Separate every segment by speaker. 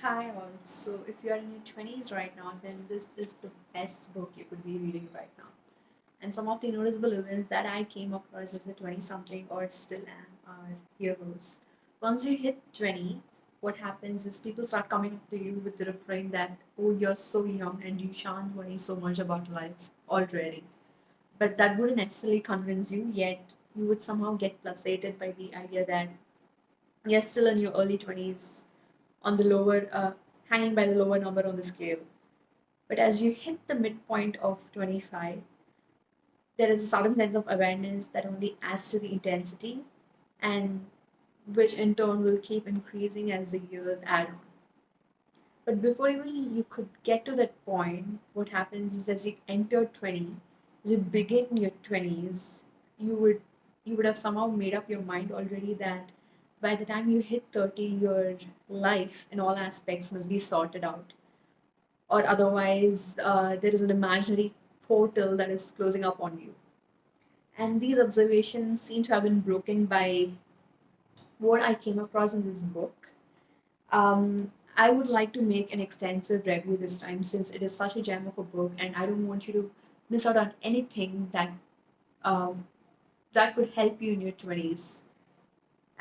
Speaker 1: Hi all. So if you are in your 20s right now, then this is the best book you could be reading right now. And some of the noticeable events that I came across as a 20 something or still am are heroes. Once you hit 20, what happens is people start coming up to you with the refrain that, oh, you're so young and you shan't worry so much about life already. But that wouldn't necessarily convince you, yet you would somehow get placated by the idea that you're still in your early 20s on the lower, hanging by the lower number on the scale. But as you hit the midpoint of 25, there is a sudden sense of awareness that only adds to the intensity, and which in turn will keep increasing as the years add on. But before even you could get to that point, what happens is as you enter 20, as you begin your 20s, you would you would have somehow made up your mind already that by the time you hit 30, your life in all aspects must be sorted out, or otherwise there is an imaginary portal that is closing up on you. And these observations seem to have been broken by what I came across in this book. I would like to make an extensive review this time since it is such a gem of a book, and I don't want you to miss out on anything um, that could help you in your 20s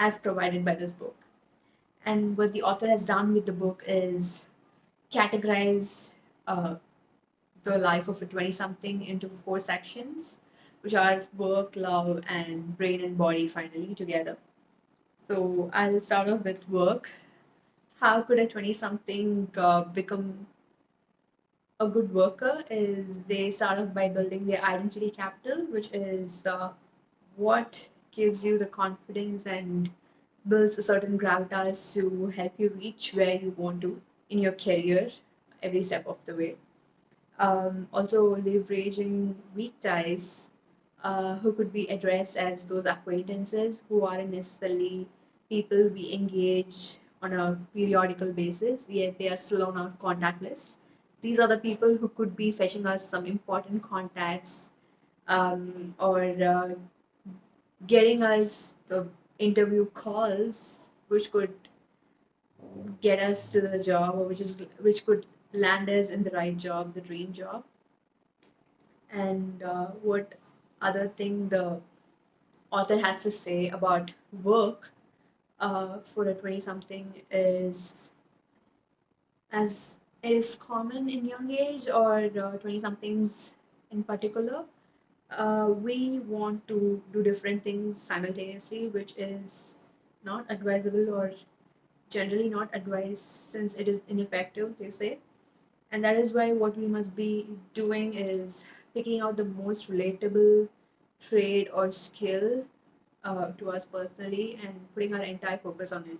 Speaker 1: as provided by this book. And what the author has done with the book is categorized uh, the life of a 20 something into four sections, which are work, love, and brain and body finally together. So I'll start off with work. How could a 20 something become a good worker? Is they start off by building their identity capital, which is what gives you the confidence and builds a certain gravitas to help you reach where you want to in your career every step of the way. Also leveraging weak ties, who could be addressed as those acquaintances who aren't necessarily people we engage on a periodical basis, yet they are still on our contact list. These are the people who could be fetching us some important contacts, or getting us the interview calls, which could get us to the job, or which could land us in the right job, the dream job. And what other thing the author has to say about work for a 20 something is as is common in young age or 20 somethings in particular. We want to do different things simultaneously, which is not advisable or generally not advised since it is ineffective, they say. And that is why what we must be doing is picking out the most relatable trade or skill to us personally and putting our entire focus on it.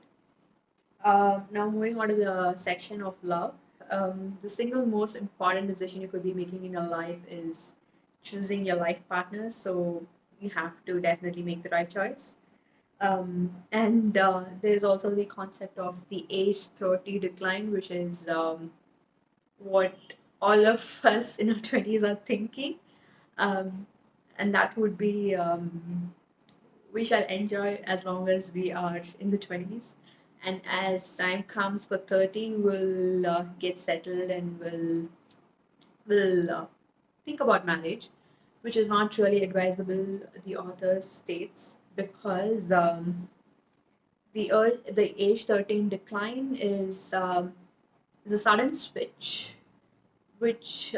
Speaker 1: Now, moving on to the section of love. The single most important decision you could be making in your life is choosing your life partner. So, you have to definitely make the right choice. And there's also the concept of the age 30 decline, which is what all of us in our 20s are thinking. Um, and that would be we shall enjoy as long as we are in the 20s. And as time comes for 30, we'll get settled and we'll think about marriage, which is not really advisable, the author states, because the age 13 decline is a sudden switch which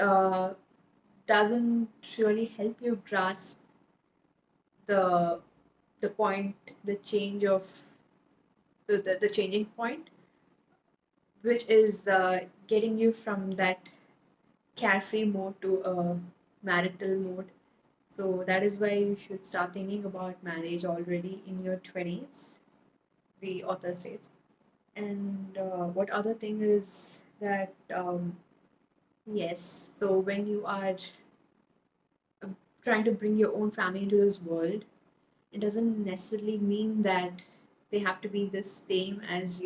Speaker 1: doesn't really help you grasp the the point, the change of the changing point, which is getting you from that carefree mode to a marital mode. So that is why you should start thinking about marriage already in your 20s, the author states. And what other thing is that, yes, so when you are trying to bring your own family into this world, it doesn't necessarily mean that they have to be the same as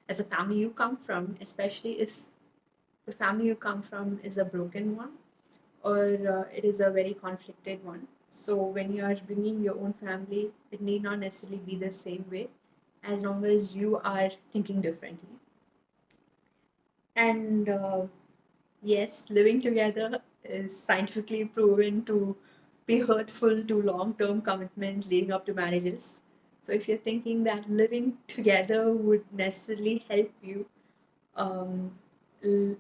Speaker 1: a family you come from, especially if the family you come from is a broken one or it is a very conflicted one. So when you are bringing your own family, it need not necessarily be the same way as long as you are thinking differently. And yes, living together is scientifically proven to be hurtful to long-term commitments leading up to marriages. So if you're thinking that living together would necessarily help you um, l-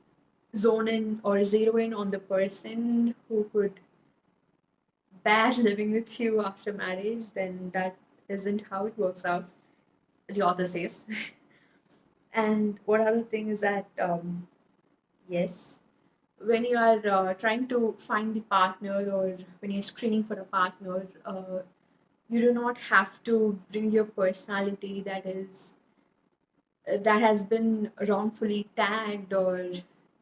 Speaker 1: zone in or zero in on the person who could bear living with you after marriage, then that isn't how it works out, the author says. And what other thing is that, yes, when you are trying to find the partner or when you're screening for a partner, you do not have to bring your personality that has been wrongfully tagged or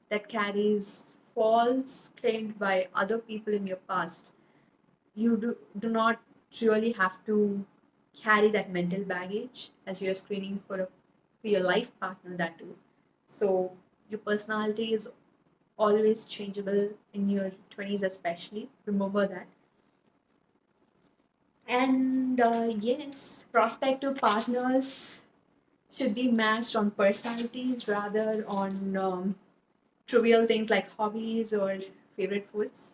Speaker 1: that carries false claimed by other people in your past. You do not really have to carry that mental baggage as you're screening for your life partner, that too. So your personality is always changeable in your 20s, especially. Remember that. And yes, prospective partners should be matched on personalities rather on trivial things like hobbies or favorite foods.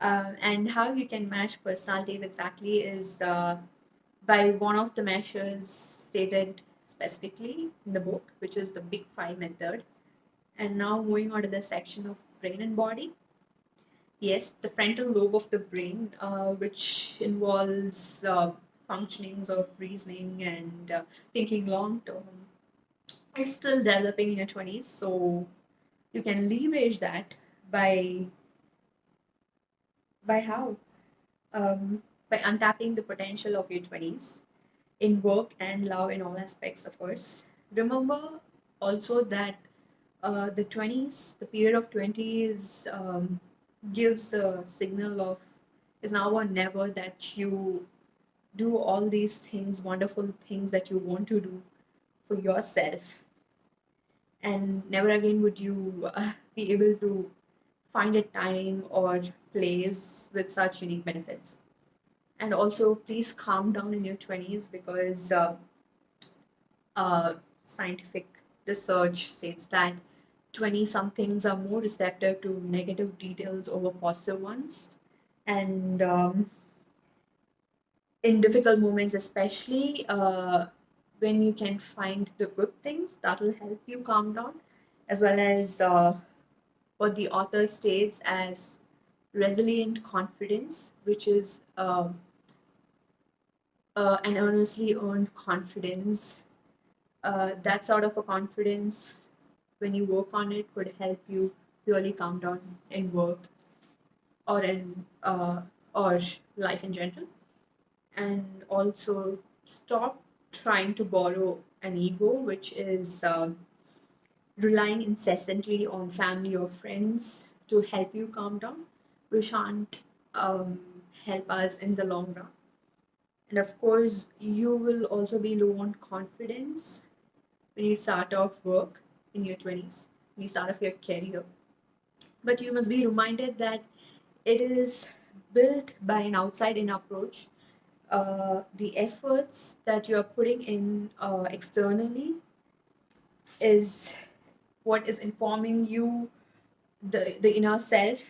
Speaker 1: And how you can match personalities exactly is by one of the measures stated specifically in the book, which is the Big Five method. And now moving on to the section of brain and body. Yes, the frontal lobe of the brain, which involves functionings of reasoning and thinking long term, is still developing in your 20s. So you can leverage that by how? Um, by untapping the potential of your 20s in work and love in all aspects, of course. Remember also that the 20s, the period of 20s, gives a signal of is now or never that you do all these things, wonderful things that you want to do for yourself. And never again would you be able to find a time or place with such unique benefits. And also, please calm down in your 20s because uh, scientific research states that 20 somethings are more receptive to negative details over positive ones. And in difficult moments, especially when you can find the good things, that will help you calm down, as well as what the author states as resilient confidence, which is an earnestly earned confidence. That sort of a confidence, when you work on it, could help you really calm down in work or in or life in general. And also stop trying to borrow an ego, which is relying incessantly on family or friends to help you calm down, which shan't um, help us in the long run. And of course, you will also be low on confidence when you start off work in your 20s, when you start off your career. But you must be reminded that it is built by an outside in approach. The efforts that you are putting in externally is what is informing you, the inner self,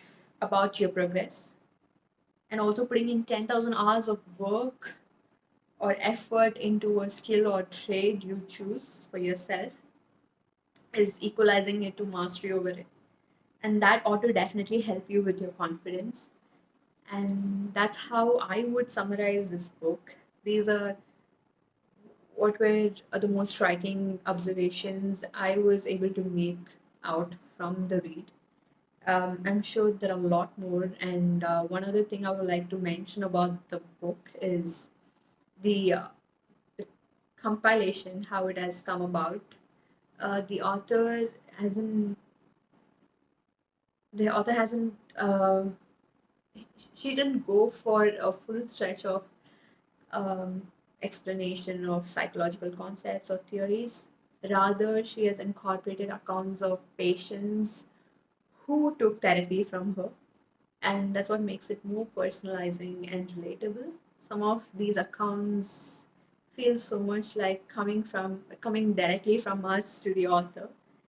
Speaker 1: about your progress. And also putting in 10,000 hours of work or effort into a skill or trade you choose for yourself is equalizing it to mastery over it. And that ought to definitely help you with your confidence. And that's how I would summarize this book. These are what were the most striking observations I was able to make out from the read. I'm sure there are a lot more. And one other thing I would like to mention about the book is the, uh, the compilation, how it has come about. The author hasn't. The author hasn't. She didn't go for a full stretch of um, explanation of psychological concepts or theories. Rather, she has incorporated accounts of patients who took therapy from her, and that's what makes it more personalizing and relatable. Some of these accounts feel so much like coming directly from us to the author,